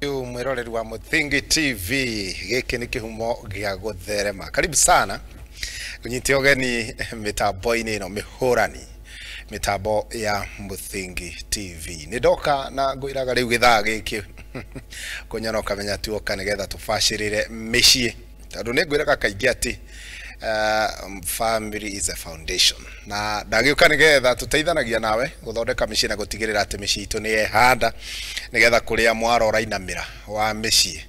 Mwiroreri wa Muthingi TV giki ni kihumo gia gutherema. Karibu sana kunyite ogeni mitambo-ini ino mihurani mitambo ya Muthingi TV. Nidoka na ngwiraga riu githaa giki kunyana ukamenya tu okanigetha tufashirire mishie tondu ni ngwiraga kaingi ati family is a foundation na ndagiuka nigetha tuteithanagia nawe guthondeka mishie na gutigirira ati mishie itu ni ehanda nigetha kuria mwaro rainamira wa mishie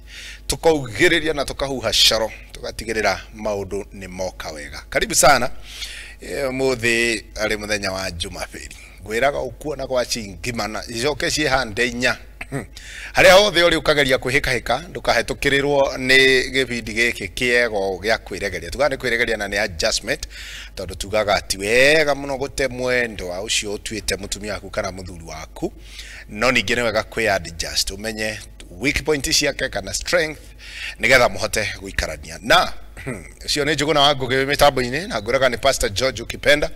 tukaugiriria na tukahuha caro tugatigirira maundu ni moka wega. Karibu sana muthi ari muthenya wa Jumapili ngwiraga ukuona kwa chingimana icoke cie hande inya haria hothe uri ukageria kwihika hika ndukahetukirirwo ni gibindi giki kiego gia kwiregeria tugane kwiregeria na ni adjustment tondu tugaga ati wega muno gute mwendo wa ucio utwite mutumia waku kana muthuri waku no ningi ni wega kwi adjust umenye weak point ciake kana strength nigetha muhote guikarania na sio ni juguna wangu ge mitambo-ini na nguraga ni Pastor George ukipenda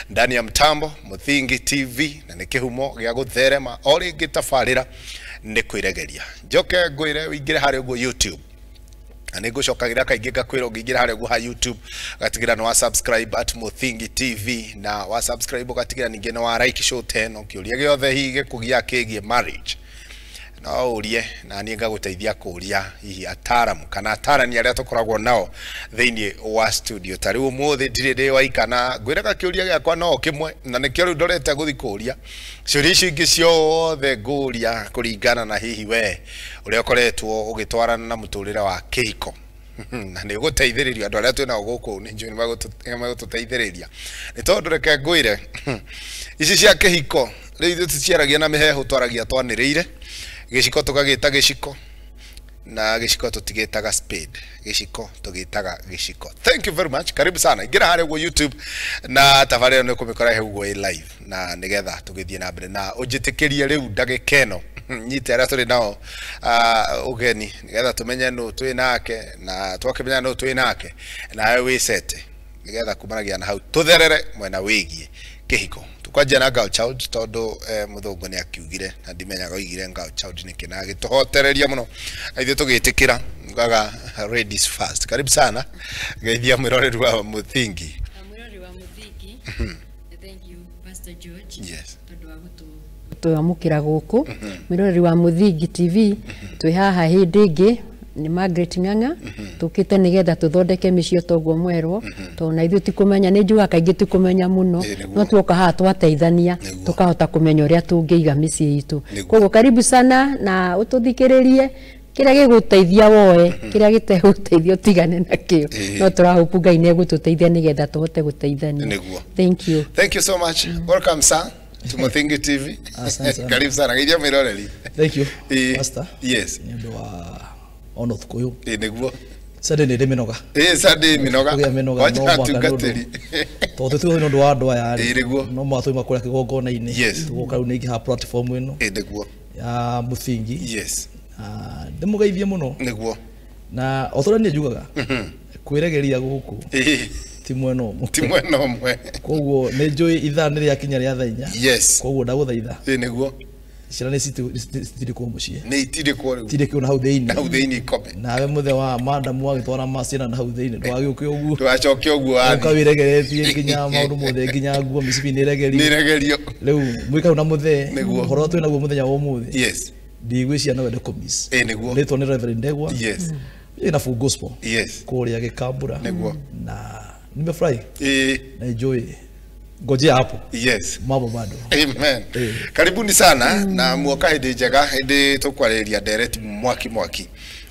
ndani ya mtambo Muthingi TV na ni kihumo gia gutherema ori gitafarira ni kwiregeria njoke ngwire wingire hari ugo YouTube ani gucokagira kaingi gakwira ungigira hari ugo ha YouTube gatigira no subscribe at Muthingi TV na wa subscribe gatigira ningi no wa like show 10 ukiuria giothe hige kugia kigie marriage no urie na ni ngaguteithia kuria hihi ataramu kana atarani aria tukoragwo nao thiini wa studio tari umuthi ndire waikana ngwiraga kiuria giakwa no kimwe na nikio riu ndorete guthi kuria ciuria icio ingi ciothe nguria kuringana na hihi we uria ukoretwo ugitwarana na muturire wa kihiko na ni guteithiriria andu aria twina guku ni njui magututeithiriria ni tondu reke ngwire ici cia kihiko riu ticiaragia na mihehu twaragia twaniriire giciko tugagita giciko na giciko tutigitaga spade giciko tugitaga giciko. Thank you very much. Karibu sana ingira hari ugo YouTube na tafarira no kumikora he ugo live na nigetha tugithie na mbere na ujitikirie riu ndagikeno nyite ara turi nao ugeni nigetha tumenye no twi nake na twakimenya no twi nake na we sete nigetha kumanagia na hau tutherere mwena wigie kihiko tukwaje na girl child tondu muthungu ni akiugire na ndimenyaga oigire girl child ni kina gituhotereria muno aithe tugitikira ngaga ladies first. Karibu sana geithia mwiroreri wa Muthingi. Mwiroreri wa Muthingi. Thank you Pastor George. Yes. Tondu wa tuamukira guku mwiroreri wa Muthingi TV twi haha hindi ingi ni Margaret Ng'ang'a tukite nigetha tuthondeke micio toguo mwerwo to na ithu tikumenya ni njuga kaingi tikumenya muno no tuoka haha twateithania tukahota kumenya uria tungiiga mici itu koguo karibu sana na ututhikiririe kiria giguteithia woe kiria giteguteithia utigane nakio no turahopu Ngai ni egututeithia nigetha tuhote guteithania. Thank you so much. Welcome sir to Muthingi TV. Karibu sana geithia mwiroreri. Thank you Pastor. Yes ono thukuyu niguo sade ni minoga sade minoga wacha tungatiri to tu no ndo andu aya niguo no mathu makura kigongona ini tugoka ni ha platform ino niguo ya Muthingi. Yes ndimugeithie muno niguo na othora ni njugaga kwiregeria guku ti mweno mwe koguo ni njui ithaa ni ria kinya ria thainya. Yes koguo ndaguthaitha niguo cira ni citiri kwa mucie ni itire kwa tire kwa hau theini kome nawe muthe wa madam wagitwara macina na hau theini ndwagioke uguo twacoke uguo ani ukawiregeretie kinya maundu mothe kinya nguo micibi ni regerio riu mwika na muthe horo twina guo muthenya wa umuthi. Yes ndigwiciria no wende komis niguo nitwo ni Reverend Ndegwa. Yes ina full gospel. Yes kuria gikambura niguo na nimefurahi na enjoy ngoje hapo. Yes mambo bado. Amen. Karibuni sana na muoka hindi njega hindi tukwariria direct mwaki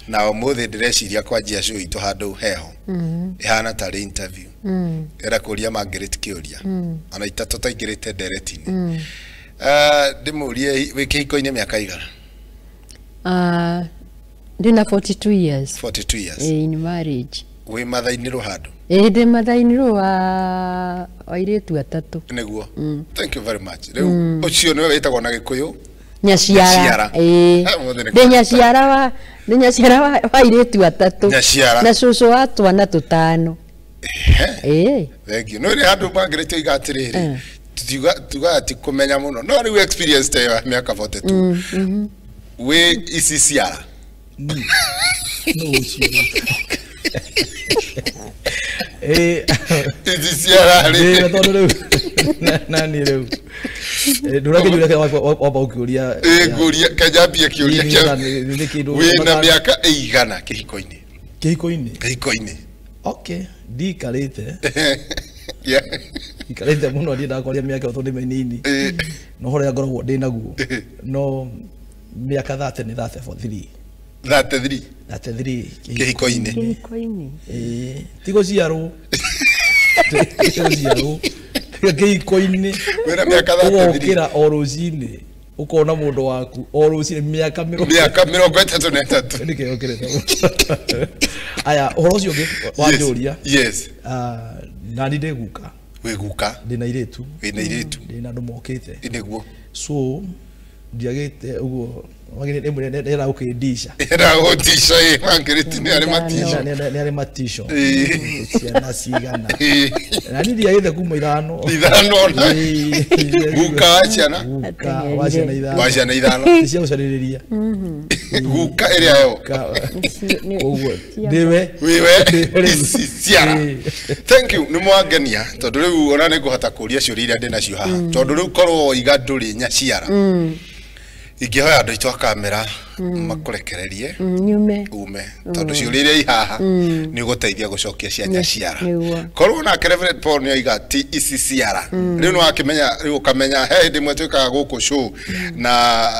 na umuthi ndireciria kwa njia cio itu handu heho ihana tari interview era kuria Margaret kiuria ana itatu taingirite direct ni ndimurie wikihiko-ini miaka igana? Ndina 42 years. 42 years in marriage. We mathaini ruhandu ndi mathaini wa airitu atatu niguo. Thank you very much. Riu ucio niwe witagwo na Gikuyu Nyaciara. Nyaciara wa airitu atatu na cucu wa twana tutano. Thank you. No ri handu Margaret igatiriri tuga ati kumenya muno no riu experience te ya miaka 42 we Iciciara No ucio. Iciciara rä tondå rä u nani rä u ndå rä kä wamba å kä å ria nguria kajambia kä å ria wä na mä aka ĩigana kä hiko-inä ndikarä te ikarä te må no ndiendaga kwaria mä aka tondå ndä mä nini no horä a ngoragwo ndä naguo no mä aka 30 nä 33 kä hiko-inä tigo ciarwo kä hiko-inä ũgokĩra o rũcinĩ ũkona mũndũ waku o rũcinĩ mĩaka 33 nĩ kĩo kĩrĩte aya ũhoro ũcio ũngĩ wanjũria na ni ndĩ guka wĩ guka ndĩ na irĩtu ndĩ na andũ mokĩte nĩguo so ndiagĩte ũguo nä ukindisha nä arä matisho ciana cigana na nä ndiagä kuma ithano guka wa ciana ithano cia gå carä rä ria guka ä rä a yo ũguo ndĩwe thank you nä mwangenia tondå rä u ona nä ngå hota kå ria ciå ria iria ndä nacio haha tondå rä u korwo iga ndå rä Nyaciara ingĩhoya andũ aitũ a kamera makũrekererie ume tondũ ciũria iria ihaha nĩ ũgũteithia gũcokia cia Nyaciara korwo nake Reverend Paul nĩ oiga ti Iciciara rĩu nĩ wakĩmenya rĩu ũkamenya he hĩndĩ ĩmwe twĩkaga gũkũ show na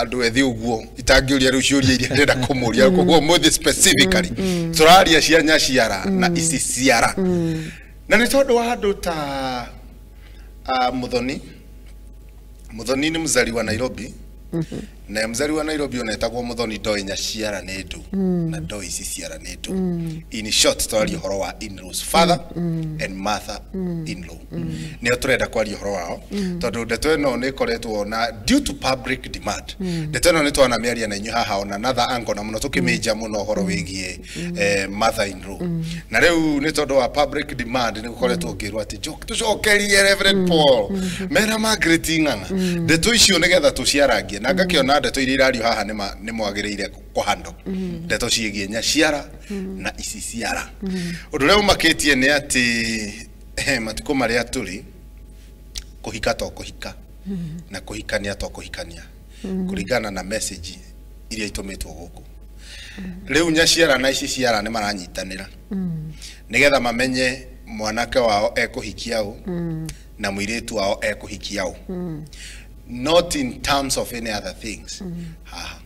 andũ ethĩ ũguo itangĩũria rĩu ciũria iria ndĩrenda kũmũria koguo mũthĩ specifically tũraria cia Nyaciara na Iciciara na nĩ tondũ wa andũ ta Muthoni nĩ mũzari wa Nairobi na mzari wa Nairobi onetagwo Muthoni ndoi Nyaciara nĩ ndu na ndoi Iciciara nĩ ndu in short twaria horo wa in-laws father and mother in-law nĩ turenda kwaria horo wao tondu ndeto ĩno nĩ koretwo na due to public demand ndeto ĩno nĩ twana mĩaria na inyuĩ haha ona another angle na mũno tukĩmĩnja mũno horo wĩgiĩ mother in-law na rĩu nĩ tondu wa public demand nĩ gũkoretwo ngĩrwo atĩ tũcokerie Reverend Paul mena Margaret ng'ang'a ndeto icio nĩgetha tũciarangie na ngakĩona ndeto iria irario haha nĩ mwagĩrĩire kũhandwo ndeto ciĩgiĩ Nyaciara na Iciciara ũndũ ũrĩa ũmakĩtie nĩ atĩ matukũ marĩa tũrĩ kũhika to kũhika na kũhikania to kũhikania kũringana na message iria itũmĩtwo gũkũ rĩu Nyaciara na Iciciara nĩ maranyitanĩra nĩgetha mamenye mwanake wao ekũhikia ũ na mũirĩtu wao ekũhikia ũ not in terms of any other things haha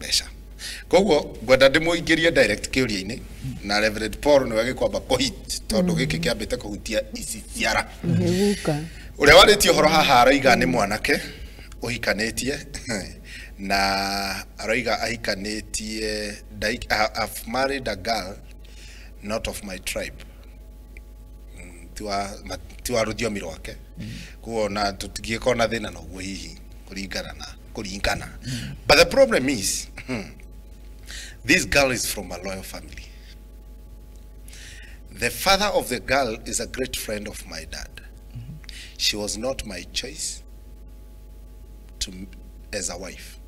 besha koguo ngwenda ndĩmũingĩrie direct kĩũria-inĩ na Reverend Paul nĩ wagĩkwamba kũhit tondũ gĩkĩ kĩambĩte kũhutia Iciciara ũrĩa warĩtie ũhoro haha aroiga nĩ mwanake ũhikanĩtie na aroiga ahikanĩtie I've married a girl not of my tribe tiwa rũthiomi rwake kuona tũtingĩkorwo na thĩna na ũguo hihi kũringana but the problem is this girl is from a loyal family. The father of the girl is a great friend of my dad. She was not my choice as a wife,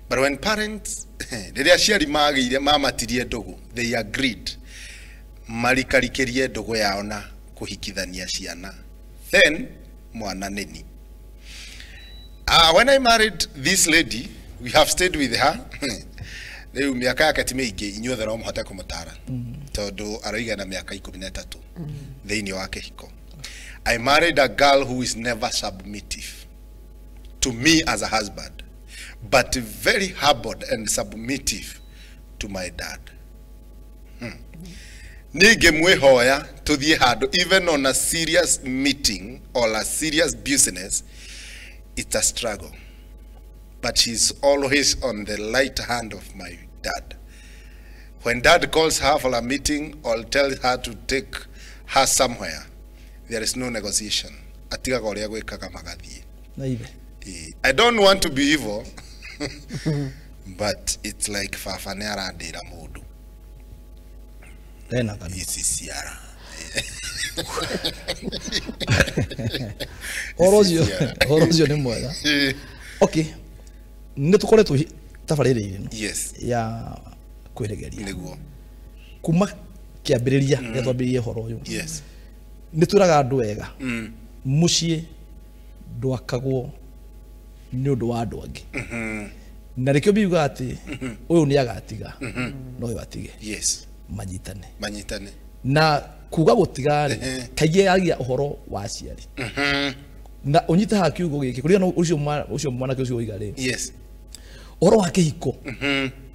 but when parents rĩrĩa aciari magĩire mamatirie ndũgũ they agreed marikarikĩrie ndũgũ yao na kuhikithania ciana then mwana nini when I married this lady we have stayed with her rĩu mĩaka yake ti mĩingĩ inyuothe no mũhote kũmũtara tondũ aroiga na mĩaka 13 thĩinĩ wa kĩhiko. I married a girl who is never submissive to me as a husband but very humble and submissive to my dad. Nige mwehoya tuthie handũ even on a serious meeting or a serious business it's a struggle but she's always on the light hand of my dad. When dad calls her for a meeting or tells her to take her somewhere there is no negotiation atigaga ũrĩa gwĩkaga magathie na ibe. I don't want to be evil but it's like baba nĩ arandĩra mũndũ tena kana Iciciara Orozio nĩ mwega. Okay, nĩ tũkoretwo tabarĩra-inĩ ĩno yes ya Kwiregeria niguo kuma kĩambĩrĩria rĩrĩa twambĩrĩirie ũhoro ũyũ yes nĩ twĩraga andũ wega mũciĩ ndwakagwo nĩ ũndũ wa andũ angĩ na rĩkĩo biuga atĩ ũyũ nĩ agatiga no ũyũ atige yes manyitane na kuga gũtiga kaingĩ yagia ũhoro wa aciari na ũnyite ha kiugo gĩkĩ kũrĩa ũcio mwanake ũcio oiga yes ũhoro wa kĩhiko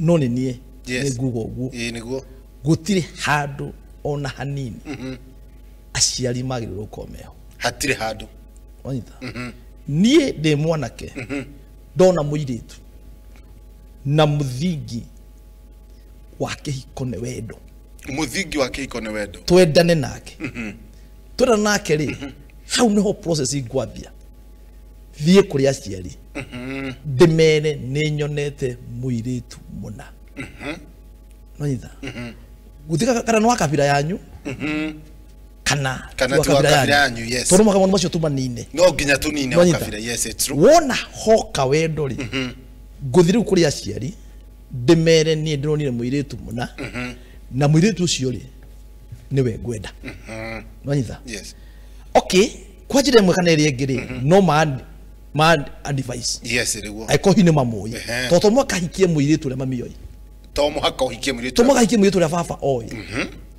no nĩ niĩ nĩ nguga ũguo niguo gũtirĩ handũ ona hanini aciari magĩrĩirwo gũkorwo meho hatirĩ handũ wanyita niĩ ndĩ mwanake ndona mũirĩtu na mũthingi wa kĩhiko nĩ wendo twendane nake twendane nake rĩ hau nĩho process ingwambia thiĩ kũrĩ aciari ndĩmere nĩ nyonete mũirĩtu mũna wanyita gũtika kana no kabira yanyu kana tu kabira yanyu yes tondũ makamano macio tumanine no nginya tunine o kabira yes it's true wona hoka wendo ri ngũthiĩ kũrĩ aciari ndĩmere niĩ ndĩronire mũirĩtu mũna na mũirĩtu ũcio ri nĩwe ngwenda wanyita yes okay kwa njĩra ĩmwe kana ĩrĩa ĩngĩ ri no ma advice yes niguo aikohine mamũi tondũ mwakahikie mũirĩtu ũrĩa mamioi to mũhaka ũhikie mũirĩtu ũrĩa baba oi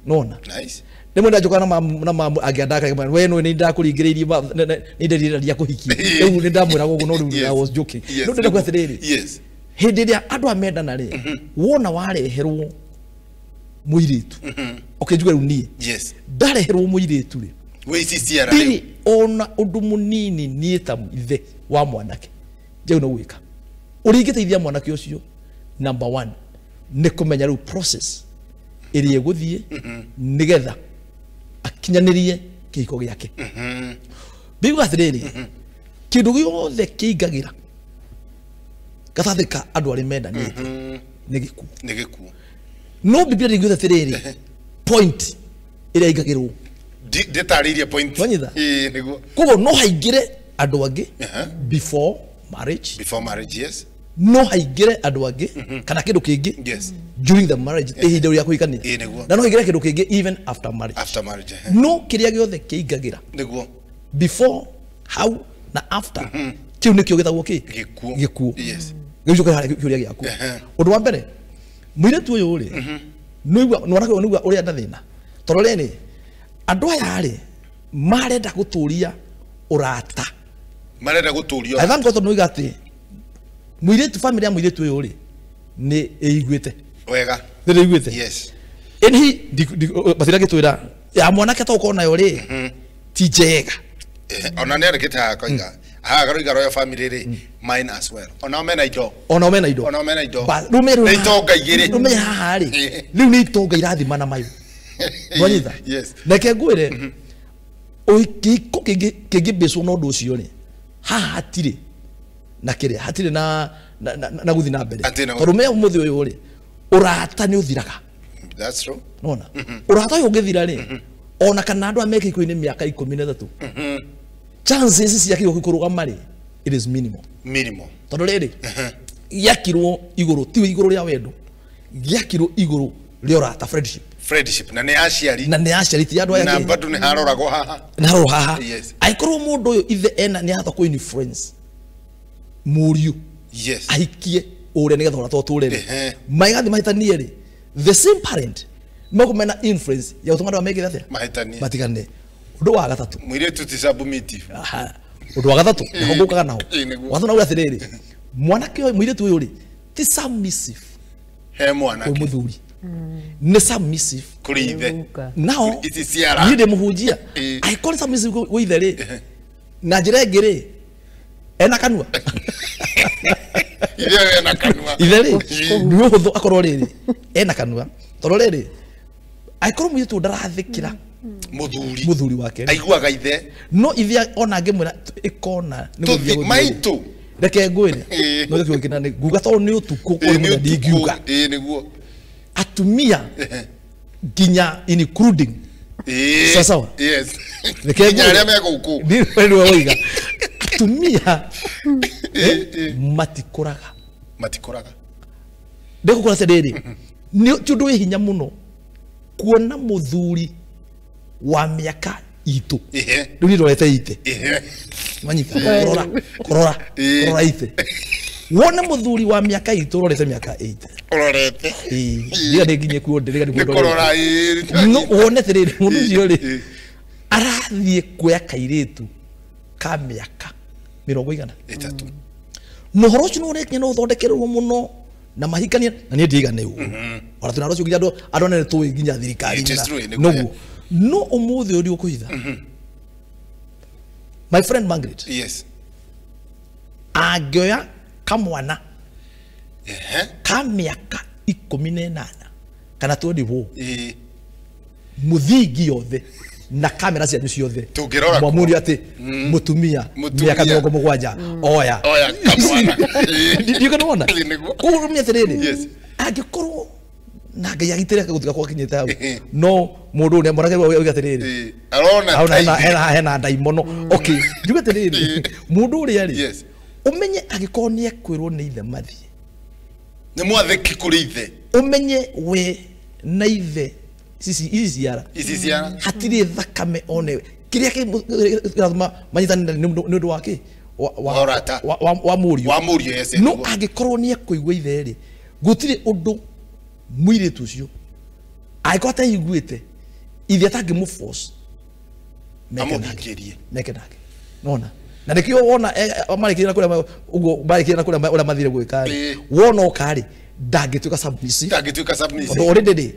nona nice nemwe ndajoka na mamu agiandaka kama we no ni ndakũringĩrĩirie ni ndirĩria kũhikia rĩu ni ndamwĩra ũguo no rĩu I was joking no ndĩrenda kwatĩrĩrĩ yes hĩndĩ ĩrĩa andũ amendana rĩ wona wareherwo mũirĩtu okay njuge rĩu niĩ yes ndareherwo mũirĩtu rĩ we Iciciara rĩu ona ũndũ mũnini niĩ ta ithe wa mwanake njeu no gwĩka ũringĩteithia mwanake ũcio number 1 nĩ kũmenya rĩu process ĩrĩa gũthiĩ nĩgetha akinyanĩrie kĩhiko gĩake biuga atĩrĩrĩ kĩndũ gĩothe kĩingagĩra gatathĩ ka andũ arĩa mendanĩte nĩ gĩkuũ no Biblia nĩguo atĩrĩrĩ point ĩrĩa ingagĩrwo ndĩtarĩirie point nĩguo koguo no haingĩre andũ angĩ before marriage yes no haingĩre andũ angĩ kana kĩndũ kĩngĩ yes during the marriage ihinda rĩa kũhikania na no haingĩre kĩndũ kĩngĩ even after marriage no kĩrĩa gĩothe kĩingagĩra nĩguo before how na after kĩu nĩkĩo gĩtagwo gĩkuũ yes gĩcoka harĩ kĩũria gĩaku ũndũ wa mbere mũirĩtu ũyũ rĩ nĩigua nĩigua ũrĩa ndathĩna tondũ rĩrĩ andũ aya rĩ marenda gũtũria ũrata I thank God tondũ nĩiga atĩ mũirĩtu family ya mũirĩtu ũyũ rĩ nĩ ĩiguĩte wega nĩ ĩiguĩte yes eni batira gĩtwĩra ya mwanake toko nayo rĩ ti njega ona nĩ arĩkĩte koiga garoiga royal family rĩ mine as well ona mena indo rĩu itonga igĩrĩ rĩu haha rĩ rĩu nĩ itonga irathimana mayo wanyitha yes reke ngwĩre ũkĩko kĩngĩ mbĩcwo na ũndũ ũcio rĩ haha hatirĩ na kĩrĩa hatirĩ na gũthi na mbere tondũ me mũthĩ ũyũ rĩ ũrata nĩ ũthiraga that's true nona ũrata ũyũ ũngĩthira rĩ ona kana andũ ameke iko-inĩ mĩaka 13 chances cia kĩhiko kũrũgama rĩ it is minimal tondũ rĩrĩ gĩakirwo igũrũ ti igũrũ rĩa wendo gĩakirwo igũrũ rĩa ũrata friendship na nĩ aciari ti andũ aya na bado nĩ haroragwo haha aikorwo mũndũ ũyũ ithe ena nĩ ahota kũ-influence mũriũ yes ahikie ũrĩa nĩgetha ũrata ũtũũre maigathi mahĩtanie rĩ the same parent no kũmena influence ya gũtũma andũ ameke atĩa matigane ũndũ wa gatatũ mũirĩtu ti submissive ũndũ wa gatatũ nĩho ngũkaga naho watho nauga atĩrĩrĩ mwanake ũyũ mũirĩtu ũyũ rĩ ti submissive he mwanake mũthuri nĩ submissive kũrĩ ithe nao Iciciara niĩ ndĩmũhunjia angĩkorwo submissive gwĩ ithe rĩ na njĩra ĩngĩ rĩ ena kanua ithe rĩ nĩ ũhũthũ akorwo rĩrĩ ena kanua tondũ rĩrĩ angĩkorwo mũirĩtu ndarathĩkĩra mũthuri wake aiguaga ithe no ithe ona angĩmwĩra ĩkona nĩ maitũ reke ngwĩre no gĩkĩo kĩnane nguga tondũ nĩ ũtukũ ũrĩ mũthenya ndingiuga nĩguo atumia nginya including sawa yes reke ngwĩre arĩa me gũkũ nĩ woiga atumia matikũraga ndeko kwa sederi ni tundu hinya muno kuona muthuri wa miaka itu ndu ni dorete ite manyita korora ite wona muthuri wa miaka itu rorete miaka 8 Ororete. ndiga nginye kuo ndiga ni korora no wone tere mundu cio ri arathie kuya kairetu ka miaka 30 no horo cio no reke no thondekerwo muno na mahikania na ni ndiga ne u ora tunaro cio nginya andone tu nginya thirikari no umuthi uri ukuhitha my friend Margaret yes agioya kamwana ka miaka 18 kana twende bo muthingi yothe na kamera cia ciothe tungirora mwamuri ati mutumia miaka 70 oya kamwana ndio kana wona ko mi atiriri agikorwo na ngai agitire guthika kwa kinyite hau no mundu ne morage oiga atiriri arona hena ndaimono okay ndio atiriri mundu uri ari umenye agikorwo ni ekwirwo ni ithe mathie ni mwatheki kuri ithe umenye we na ithe Iciciara hatiri thakame one kiria kiratuma manyitana ni ndu wake wa murio yes no agikorwo ni ekuigwa ithe ri gutire undu mwire tucio aikota higuite ithe atangi mu force mekenake nona na nikio wona amarikira kule ugo barikira kule ula mathire gwika wona okari ndangituka submissive already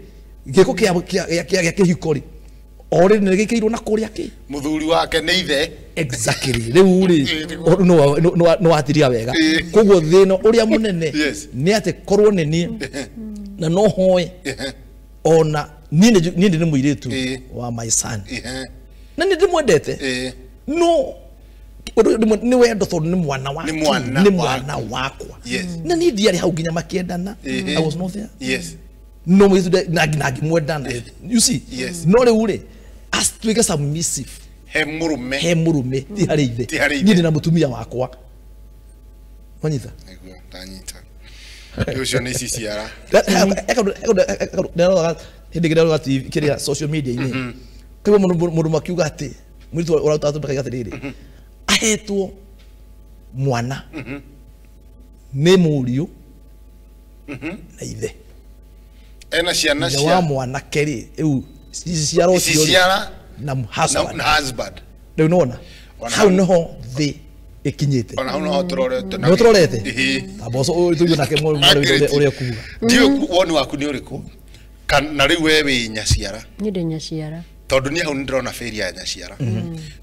giko kia hikori already nigikiirwo na kuria ki muthuri wake ni ithe exactly riu ri no atiria wega koguo thino uria munene ni ate korwo ni ni na no hoye ona ninde ni muiretu wa my son na ni ndimwendete no ni wendo tondu ni mwana wakwa na ni ndiari hau nginya makiendana I was not there no mwitu nagi mwendana you see no le ure astwika submissive he murume ti hari ithe ni na mutumia wakwa manyita tanyita ucio ni Iciciara ndio kiria social media ini kwa mundu makiuga ati mwitu urauta mpaka atiriri ahetwo mwana ne murio na ithe ena ciana cia wa mwana keri eu Iciciara na husband ndio unaona how no the ekinyete ona hau no turorete aboso tuyo nake uri kuga ndio woni waku ni uriku kana riu wewe Nyaciara ni de Nyaciara tondu ni hau ndirona feri ya Nyaciara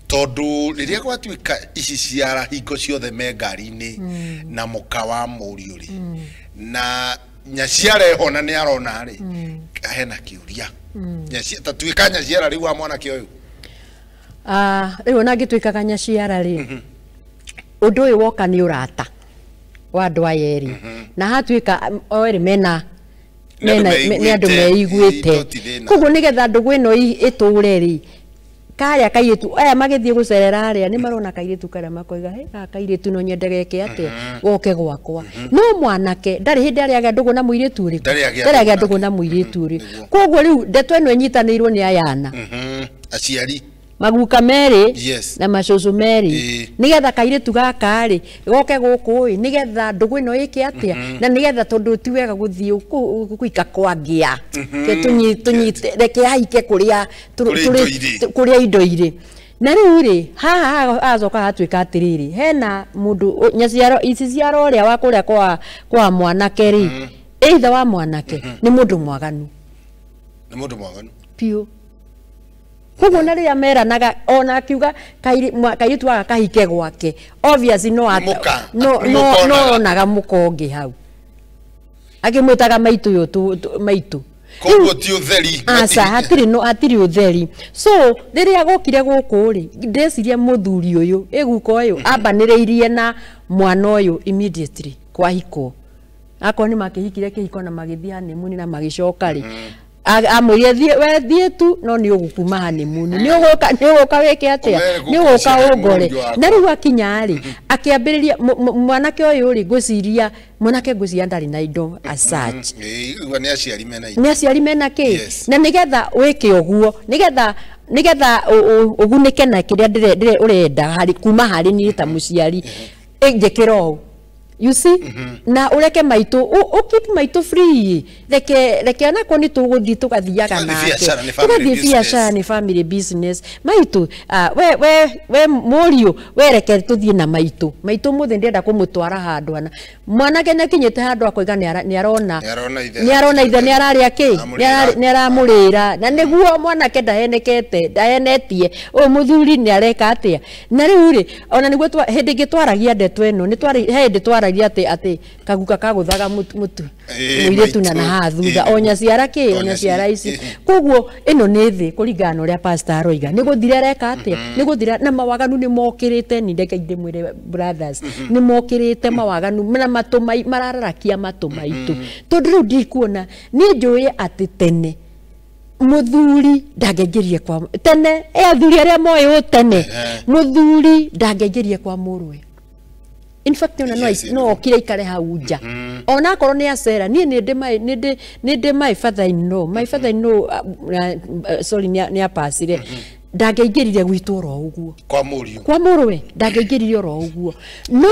tondu riria gwatuika Iciciara hingo ciothe me ngari-ini na muka wa murio ri na Nyaciara hona ni arona ri hena kiuria Nyaciara tatuika Nyaciara riu wa mwana ki uyu riu na gituika Nyaciara ri undu uyu woka ni urata wa andu ayeri na hatuika ori mena ni andu meiguite koguo nigetha ndugu ino iture ri kaya kairetu aya magithie gucerera aria ni marona kairetu karia makoiga he kairetu no nyendegeke ate woke gwakwa no mwanake ndari hindi ariaga ndugu na muiretu ri ndariaga ndugu na muiretu ri koguo riu ndeto ino inyitanirwo ni ayana aciari maguka meri na macucu meri nigetha kairetu gaka ri goke guku nigetha ndugu ino iki atia na nigetha tondu ti wega guthie kuika kwangia ke tunyite reke haike kuria indo iri na riu ri haha azoka hatuika atiriri hena mundu Iciciara uria wa kuria kwa mwanake ri either wa mwanake ni mundu mwaganu pio koguo na riria meranaga ona akiuga kairetu aga kahike gwake obviously no naga mukongi hau akimwitaga maitu yo maitu koguo ti utheri asa hatiri utheri so riria gokire guku ri ndeciria muthuri uyu eguko uyu ambaniriirie na mwana uyu immediately kwa hiko akoni makihikire kihiko na magithia ni muni na magicoka ri amwire we thie tu no ni ugukuma honeymoon ni uguka weke atia ni uguka ugore na riu akinya ri akiambiriria mwanake uyu ri guciria mwanake gucia ndari na indo as such ni aciari mena ki na nigetha wike uguo nigetha ugunike na kiria ndire urenda hari kuma hari ni ta muciari njekero you see na ureke maitu keep maitu free reke ona ko ni tuguthi tugathiaga nake tugathi biashara ni family business maitu we morio we reke tuthie na maitu muthe ndenda kumutwara handu ana mwanake nakinyite handu akoiga ni arona ithe ni araria ki ni aramurira na niguo mwanake ndahenetie o muthuri ni areka atia na riu ri ona niguo hindi gitwaragia ndeto eno ni hindi twaragia ati kaguka kaguthaga mutu mwire tuna na hathutha onya ciara ici koguo eno ni thi kuringana uria pastor aroiga ni guthire reka atia ni guthira na mawaganu ni mokirite ni ndeke inde mwire brothers ni mokirite mawaganu na matumai marararakia matumaitu tondu riu ndikuona ni njui ati tene muthuri ndagengerie kwa tene athuri aria moyo tene muthuri ndagengerie kwa murwe. In fact no kire ikare hauja ona korwo ni acera ni ndi my father in law sorry ni apasire ndageigirire gwitu ro uguo kwa murwe ndageigirire ro uguo no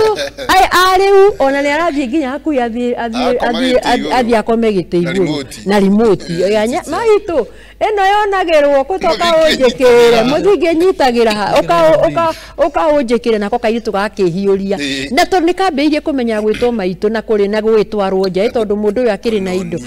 ariu ona ni arathie nginya haku athie akome gite iguru na remote yanya maitu eno yonagirwo kutoka unjikire muthingi nyitagira oka unjikire nako kairitu gakihiuria na to nikambeirie kumenya gwitwo maitu na kuri na gwitwarwo nja tondu mundu uyu akiri na indo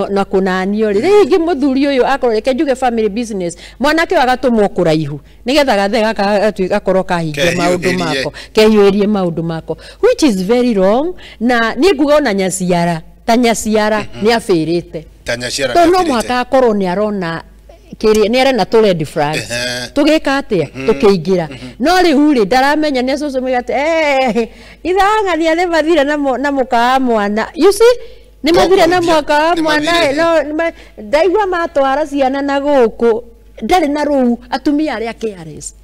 na kunanio ringi muthuri uyu akoreke njuge family business mwanake agatumwo kuraihu nigetha gathe gakorwo kahingia maundu mako kehiurie maundu mako which is very wrong na ni nguga ona Nyaciara ni afirite to no mwaka akorwo ni arona kiri ni arena to red flags tugika atia tukiingira no riu ri ndaramenya ni social media ithanga ni ale mathire na muka mwana you see ni mathire na muka mwana no ndaigwa matwara ciana na guku ndari na ruu atumia aria KRS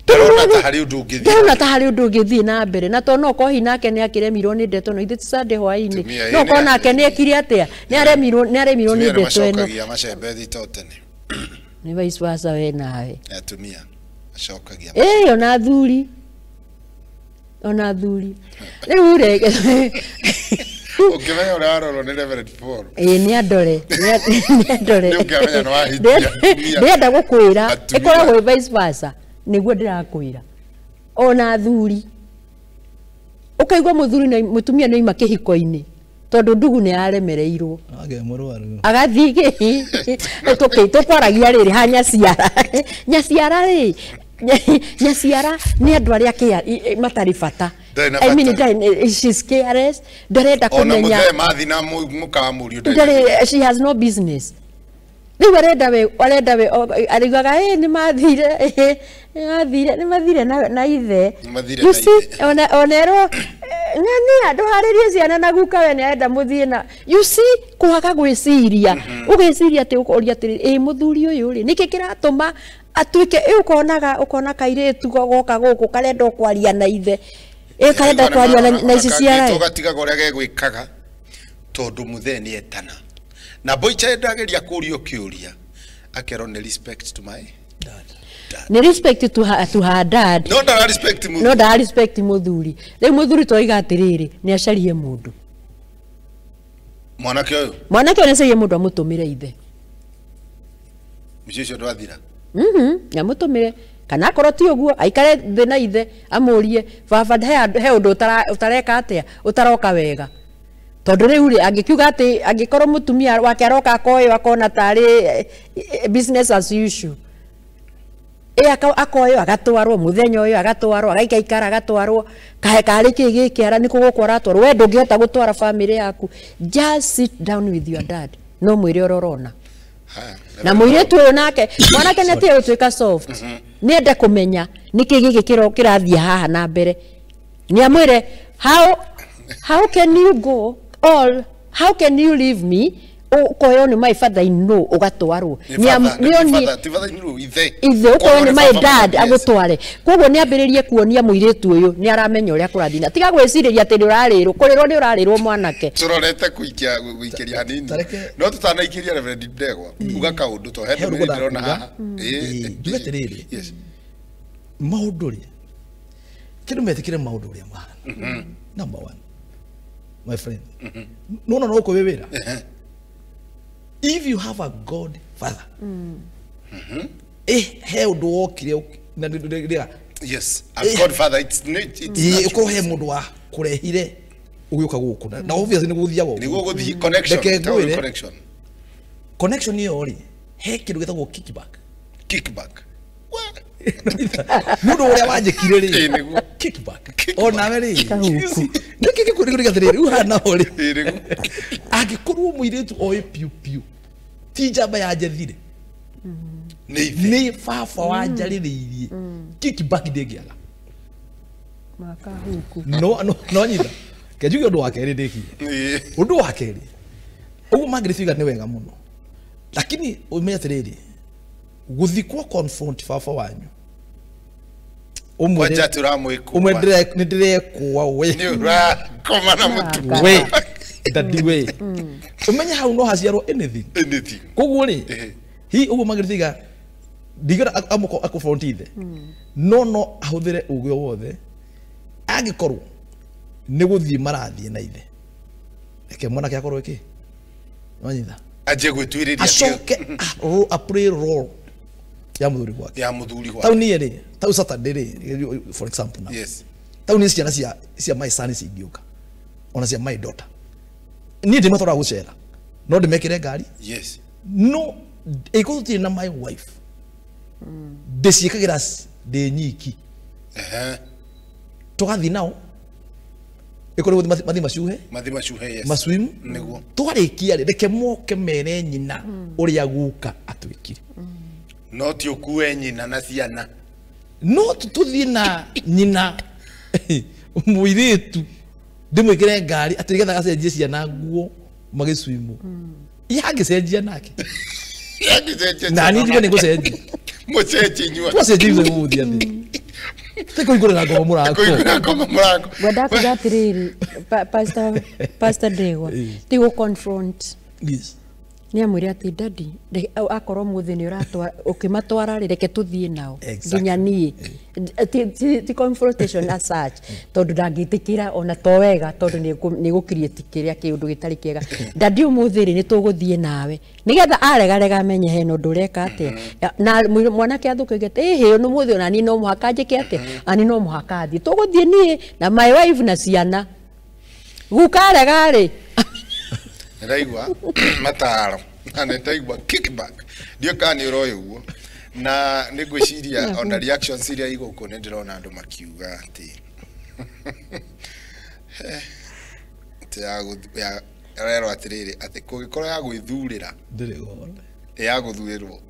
Ndona ta hari undu ngithi na mbere na to no ko hinake ni akiremirwo ni ndeto no ithe Sunday hwaini no ko nake ni ekire atia ni aremirwo ni ndeto eno ni vice versa we nawe atumia acokagia ona thuri riu rege ukimenya urarorwo ni Reverend Paul ni andore ni ukimenya no ahitia ndenda gukwira ikoragwo vice versa niguo ndirakwira ona thuri ukaigwa muthuri na mutumia ni makihiko-ini tondu ndugu ni aremereirwo agathige tukwaragia riri ha Nyaciara ri Nyaciara ni andu aria matari bata I mean she's KRS ndarenda kumenya ona mathi na mukamurio she has no business riu arenda we arigaga ni mathire na ithe you see onero ni andu haririe ciana na guka we ni arenda muthie na you see kuhaga gwiciria ugiciria ati ukoria ati muthuri uyu ri niki kiratuma atuike ukona kairitu goka guku karenda kwaria na ithe karenda kwaria na Iciciara tugatiga goria gegwikaga tondu muthe ni etana na boicha ndageria kurio kiuria akero ne respect to my dad ni respect to her dad no da respect muthuri no da respect muthuri riu muthuri toiga atiriri ni acarie mundu mwanake ni acarie mundu amutumire ithe micicio ndwathira amutumire kana akorwo ti uguo aikare thi na ithe amurie baba he undu utareka atia utaroka wega tondu riu ri angikiuga ati angikorwo mutumia wake aroka akoyo akona tari business as usual akoyo agatwarwo muthenya uyu agatwarwo agaikaikara agatwarwo kahe kari kigikiara ni kugukora atwarwo we ndungihota gutwara family yaku just sit down with your dad no mwire ororona na mwire tu nake mwanake neti utwika soft ni ende kumenya niki gigi kirathia haha na mbere ni amwire how can you go all how can you leave me ukoyo ni my father in law ugatwarwo Ni father in law ithe ukoyo ni my dad agutware koguo ni ambiririe kuonia muiritu uyu ni aramenya uria kurathina tiga gwiciriria ati ni urarirwo kurirwo ni urarirwo mwanake turorete guikiria hanini no tutanaikiria Reverend Ndegwa uga kaundu to he ndirona haha ndugatiriri yes maundu ri kindu metikire maundu ria mahana number 1 my friend no ko wewera if you have a God father he undu wokire na ndirira yes a God father it's ko he mundu wa kurehire ugiuka guku na obviously ni guthiago ni guthi connection connection yo ri he kindu gitagwo kickback mundu uria wanjikire ri kickback ona we ri ndike kuriga tiriri uhana ori agikorwo muiritu oe piu ti jamba ya jethire ni fafa wanjariririe kickback ndegiaga maka huku no nyitha kejuge undu wake ri ndiki undu wake ri ugu magrifiga ni wega muno lakini umenya tiriri guthikwo confront fafa wanyu wacha turamwiku ni ndirekwa we ni ura koma na mutu we dadi we umenya how no haciarwo anything koguo ri hi ugu magrifiga digira amoko confront ithe no ahuthire ugi wothe agikorwo ni guthii marathie na ithe eke mwana kya korwo iki wanyitha aje gwitwiriria acoke a play role ya muthuri gwake tau ni ri tau Saturday ri for example now yes tau ni ciana cia my son cingiuka ona cia my daughter ni ndi matora gucera no ndimekire ngari yes no ikuti na my wife ndiciikagira ndi nyiki tugathi nao ikore mathi macuhe yes maswim niguo twarikia ri reke moke mere nyina uria guka atwikire no ti ukue nyina na ciana no tuthie na nyina muiritu ndimwikire ngari atigetha gacenjie ciana nguo magiswimu yagicenjia nake na ni ndiga nigucenjia mucenjia nyua twacenjia guthia thi teko igurira ngoma murango wada kugatiriri pastor Ndegwa ti go confront yes ni amwire ati daddy akorwo muthi ni uratwa ukimatwara reke tuthie nao nginya nie ti confrontation as such tondu ndangitikira ona to wega tondu ni gukirieti kiria kiundu gitari kiega daddy umuthi ri ni tuguthie nawe nigetha arega amenye he no ndureka ate na mwanake athukigete he no muthi ona ni no muhaka njike ate ani no muhaka athie tuguthie nie na my wife na ciana gukarega ri ndaigwa mataro na ndaigwa kickback ndio kani royo uguo na nigwiciria ona reaction siria iguko ni ndirona andu makiuga ati ya rero atiriri ati kugikora ya gwithurira ndire goro ya guthurirwo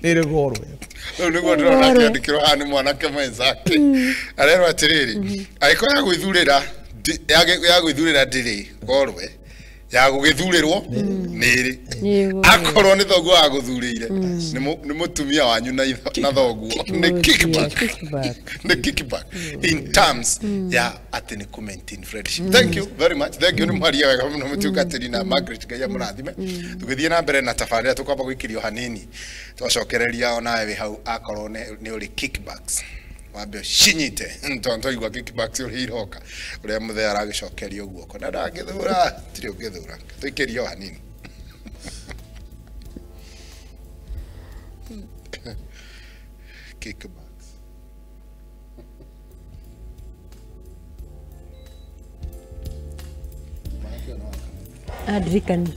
ndire goro niguo ndirona kiandikiro hani mwanake mwenzake arero atiriri aiko ya gwithurira ya gwithurira ndiri gorwe ya gugithurirwo niri akorwo ni thoguo aguthurire ni mutumia wanyu na thoguo ni kickback in terms ya ati ni commenting friendship. Thank you very much. Thank you ni mwaria wega muno mutukatiri na Margaret Gaya murathime tugithie na mbere na tafarira tukamba gwikirio hanini twacokereria ona we hau akorwo ni uri kickbacks wambe shinyite ntonto igwa kickbacks uri iroka uria muthe aragicokerio guoko na ndangithura tiri ungithura tuikirio hanini kickbacks Adrikan